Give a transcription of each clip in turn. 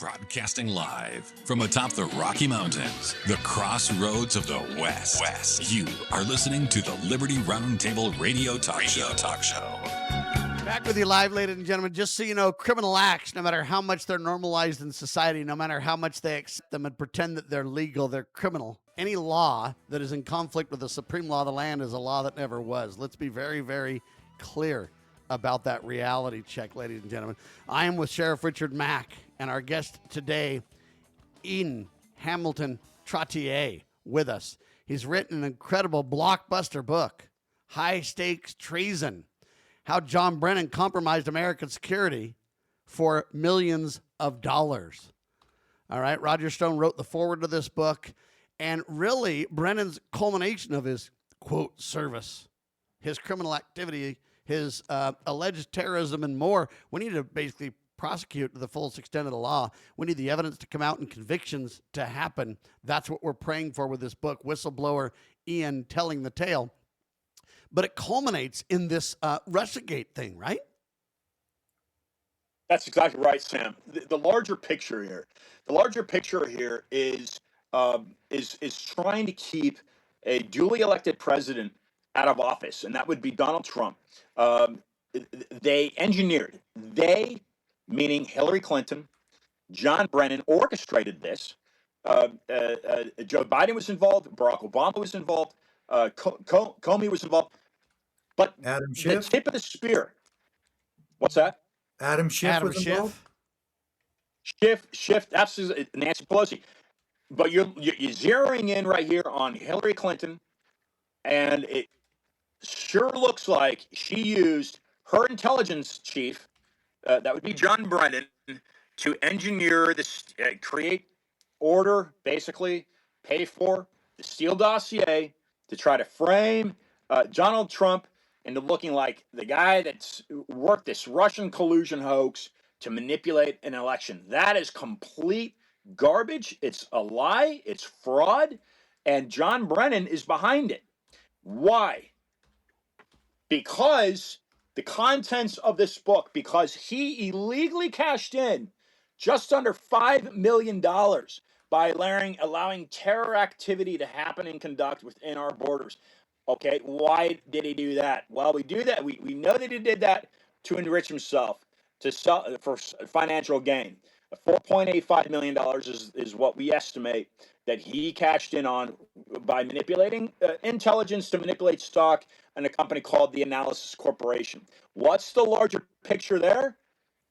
Broadcasting live from atop the Rocky Mountains, the crossroads of the West. You are listening to the Liberty RoundTable Radio Talk Show. Back with you live, ladies and gentlemen. Just so you know, criminal acts, no matter how much they're normalized in society, no matter how much they accept them and pretend that they're legal, they're criminal. Any law that is in conflict with the supreme law of the land is a law that never was. Let's be very, very clear about that reality check, ladies and gentlemen. I am with Sheriff Richard Mack, and our guest today, Ian Hamilton Trottier, with us. He's written an incredible blockbuster book, High Stakes Treason: How John Brennan Compromised American Security for Millions of Dollars. All right, Roger Stone wrote the foreword to this book, and really Brennan's culmination of his, quote, service, his criminal activity, his alleged terrorism and more. We need to basically prosecute to the fullest extent of the law. We need the evidence to come out and convictions to happen. That's what we're praying for with this book, Whistleblower Ian Telling the Tale. But it culminates in this Russiagate thing, right? That's exactly right, Sam. The larger picture here is trying to keep a duly elected president out of office, and that would be Donald Trump. They engineered, meaning Hillary Clinton, John Brennan, orchestrated this. Joe Biden was involved. Barack Obama was involved. Comey was involved. But Adam Schiff? The tip of the spear. What's that? Adam Schiff was involved? Schiff, absolutely, Nancy Pelosi. But you're zeroing in right here on Hillary Clinton, and it sure looks like she used her intelligence chief, that would be John Brennan, to engineer this, create order, basically pay for the Steele dossier to try to frame Donald Trump into looking like the guy that's worked this Russian collusion hoax to manipulate an election. That is complete garbage. It's a lie. It's fraud. And John Brennan is behind it. Why? Because the contents of this book, because he illegally cashed in just under $5 million by allowing terror activity to happen and conduct within our borders. Okay, why did he do that? Well, we know that he did that to enrich himself, to sell for financial gain. $4.85 million is what we estimate that he cashed in on by manipulating intelligence to manipulate stock in a company called the Analysis Corporation. What's the larger picture there?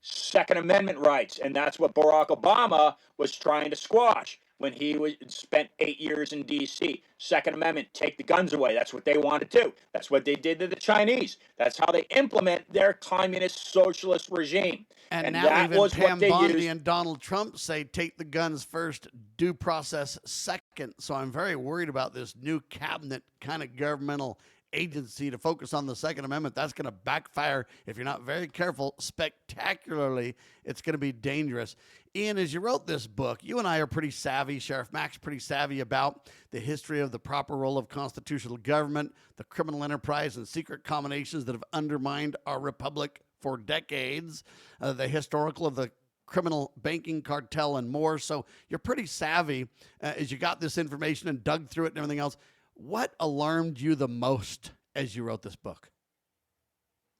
Second Amendment rights, and that's what Barack Obama was trying to squash when he spent 8 years in D.C. Second Amendment, take the guns away. That's what they want to do. That's what they did to the Chinese. That's how they implement their communist socialist regime. And now that even was Pam what they Bondi used. and Donald Trump say take the guns first, due process second. So I'm very worried about this new cabinet kind of governmental agency to focus on the Second Amendment. That's going to backfire if you're not very careful spectacularly. It's going to be dangerous. Ian, as you wrote this book, you and I are pretty savvy. Sheriff Mack's pretty savvy about the history of the proper role of constitutional government, the criminal enterprise and secret combinations that have undermined our republic for decades, the historical of the criminal banking cartel and more. So you're pretty savvy as you got this information and dug through it and everything else. What alarmed you the most as you wrote this book?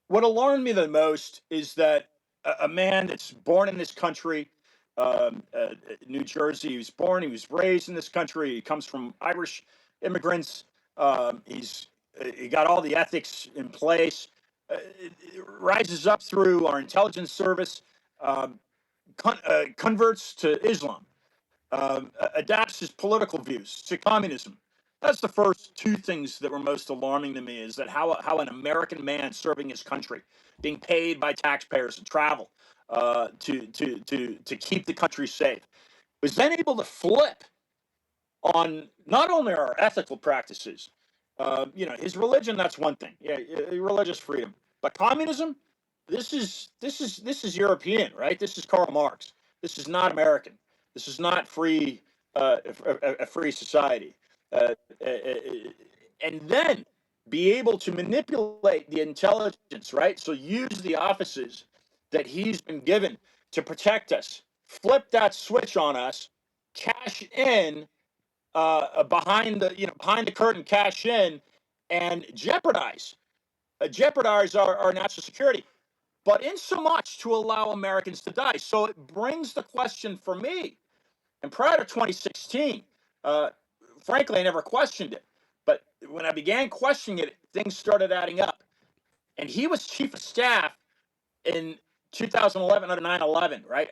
What alarmed me the most is that a man that's born in this country, New Jersey, he was raised in this country. He comes from Irish immigrants. He got all the ethics in place. Rises up through our intelligence service, converts to Islam, adapts his political views to communism. That's the first two things that were most alarming to me, is that how an American man serving his country, being paid by taxpayers to travel to keep the country safe, was then able to flip on not only our ethical practices, his religion. That's one thing, religious freedom, but communism. This is European, right? This is Karl Marx. This is not American. This is not free, a free society. And then be able to manipulate the intelligence, right? So use the offices that he's been given to protect us flip that switch on us, cash in behind the curtain, cash in, and jeopardize our national security, but in so much to allow Americans to die. So it brings the question for me. And prior to 2016, frankly, I never questioned it. But when I began questioning it, things started adding up. And he was chief of staff in 2011 under 9/11, right?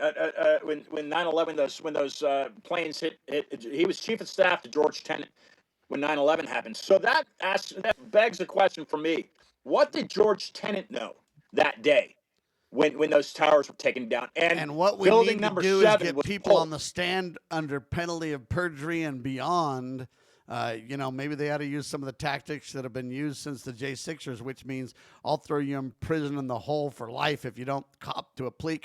When 9/11, when those planes hit, he was chief of staff to George Tenet when 9/11 happened. So that begs the question for me: what did George Tenet know that day when those towers were taken down? And what we building need to number do is 7 get was people pulled. on the stand under penalty of perjury and beyond. Maybe they ought to use some of the tactics that have been used since the J6ers, which means I'll throw you in prison in the hole for life if you don't cop to a plea.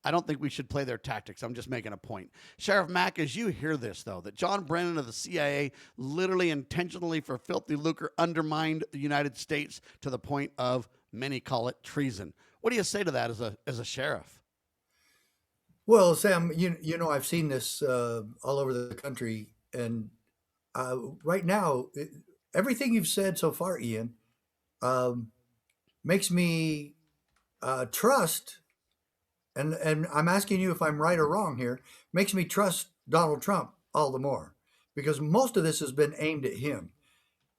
I don't think we should play their tactics. I'm just making a point. Sheriff Mack, as you hear this, though, that John Brennan of the CIA literally intentionally for filthy lucre undermined the United States to the point of, many call it, treason. What do you say to that as a sheriff? Well, Sam, you know I've seen this all over the country, and right now, everything you've said so far, Ian, um, makes me trust, and I'm asking you if I'm right or wrong here, makes me trust Donald Trump all the more, because most of this has been aimed at him.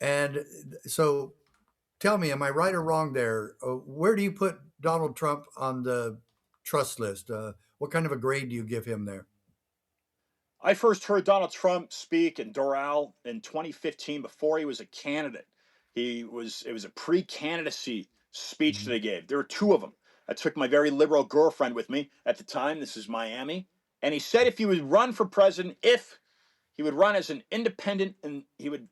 And so tell me, am I right or wrong there? Where do you put Donald Trump on the trust list? What kind of a grade do you give him there? I first heard Donald Trump speak in Doral in 2015 before he was a candidate. It was a pre-candidacy speech that Mhm. he gave. There were two of them. I took my very liberal girlfriend with me at the time. This is Miami. And he said if he would run for president, if he would run as an independent and he would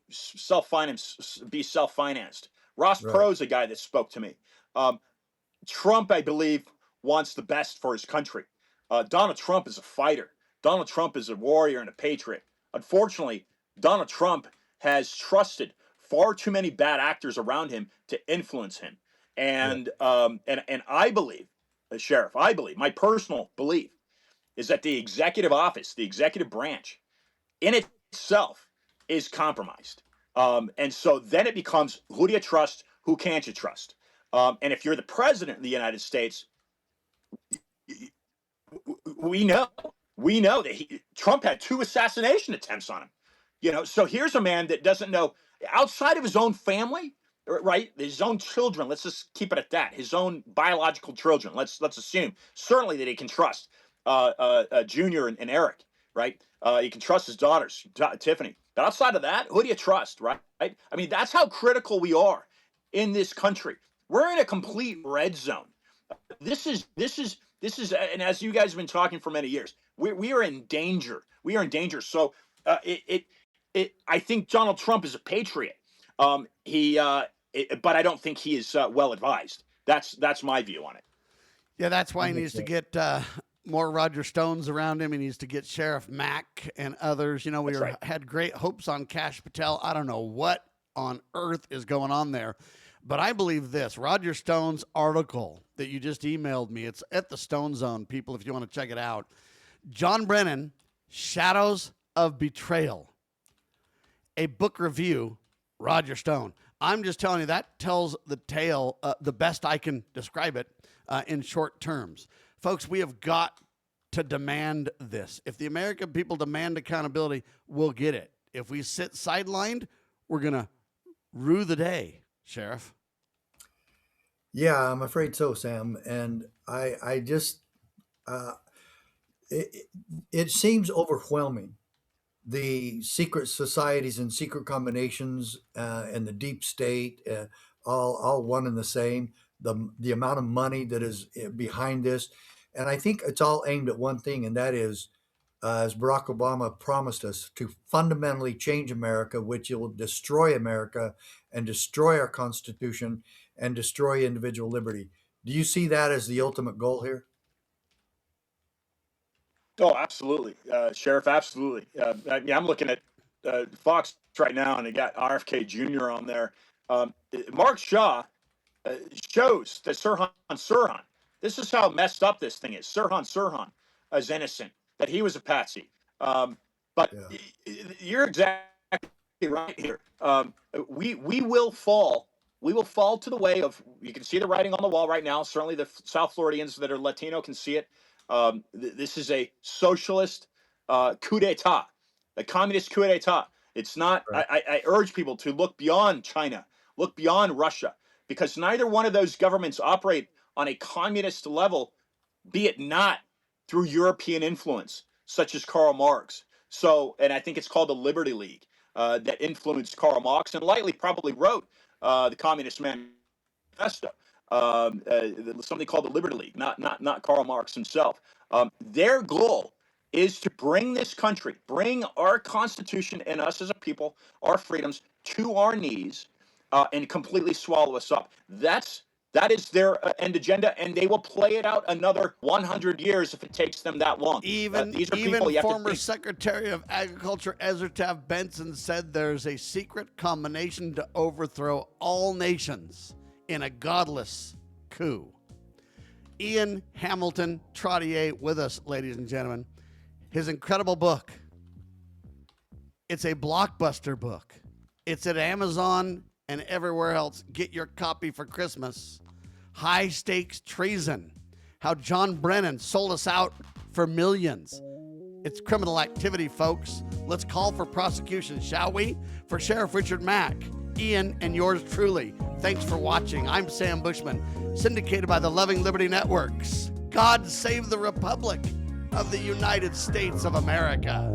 be self-financed. Ross Right. Perot's a guy that spoke to me. Um, Trump, I believe, wants the best for his country. Donald Trump is a fighter. Donald Trump is a warrior and a patriot. Unfortunately, Donald Trump has trusted far too many bad actors around him to influence him. Yeah. And I believe, Sheriff, I believe, my personal belief is that the executive office, the executive branch, in itself is compromised. And so then it becomes who do you trust? Who can't you trust? And if you're the president of the United States, we know that Trump had 2 assassination attempts on him. So here's a man that doesn't know outside of his own family, right? His own children. Let's just keep it at that. His own biological children. Let's assume certainly that he can trust Junior and Eric, right? He can trust his daughters, Tiffany. But outside of that, who do you trust, right? I mean, that's how critical we are in this country. We're in a complete red zone. And as you guys have been talking for many years, we are in danger. We are in danger. So I think Donald Trump is a patriot. But I don't think he is well advised. That's my view on it. Yeah, that's why he needs to get more Roger Stones around him. He needs to get Sheriff Mack and others. We had great hopes on Kash Patel. I don't know what on earth is going on there. But I believe this, Roger Stone's article that you just emailed me, it's at the Stone Zone, people, if you want to check it out. John Brennan, Shadows of Betrayal, a book review, Roger Stone. I'm just telling you, that tells the tale the best I can describe it in short terms. Folks, we have got to demand this. If the American people demand accountability, we'll get it. If we sit sidelined, we're going to rue the day. Sheriff? Yeah, I'm afraid so, Sam. And I just, it seems overwhelming. The secret societies and secret combinations and the deep state, all one and the same. The amount of money that is behind this, and I think it's all aimed at one thing, and that is, as Barack Obama promised us, to fundamentally change America, which will destroy America and destroy our Constitution and destroy individual liberty. Do you see that as the ultimate goal here? Oh, absolutely, Sheriff. Absolutely. I'm looking at Fox right now, and they got RFK Jr. on there. Mark Shaw shows that Sirhan Sirhan. This is how messed up this thing is. Sirhan Sirhan as innocent, that he was a patsy. But you're exactly right here. We will fall. We will fall to the way of. You can see the writing on the wall right now. Certainly, the South Floridians that are Latino can see it. This is a socialist coup d'état, a communist coup d'état. It's not. Right. I urge people to look beyond China, look beyond Russia, because neither one of those governments operate on a communist level, be it not through European influence, such as Karl Marx. So, and I think it's called the Liberty League that influenced Karl Marx and likely probably wrote the Communist Manifesto. Something called the Liberty League, not Karl Marx himself. Their goal is to bring this country, bring our Constitution and us as a people, our freedoms, to our knees and completely swallow us up. That is their end agenda, and they will play it out another 100 years if it takes them that long. Even these are people you have former to Secretary of Agriculture Ezra Taft Benson said there's a secret combination to overthrow all nations in a godless coup. Ian Hamilton Trottier with us, ladies and gentlemen. His incredible book. It's a blockbuster book. It's at Amazon and everywhere else. Get your copy for Christmas. High Stakes Treason. How John Brennan sold us out for millions. It's criminal activity, folks. Let's call for prosecution, shall we? For Sheriff Richard Mack, Ian, and yours truly. Thanks for watching. I'm Sam Bushman, syndicated by the Loving Liberty Networks. God save the Republic of the United States of America.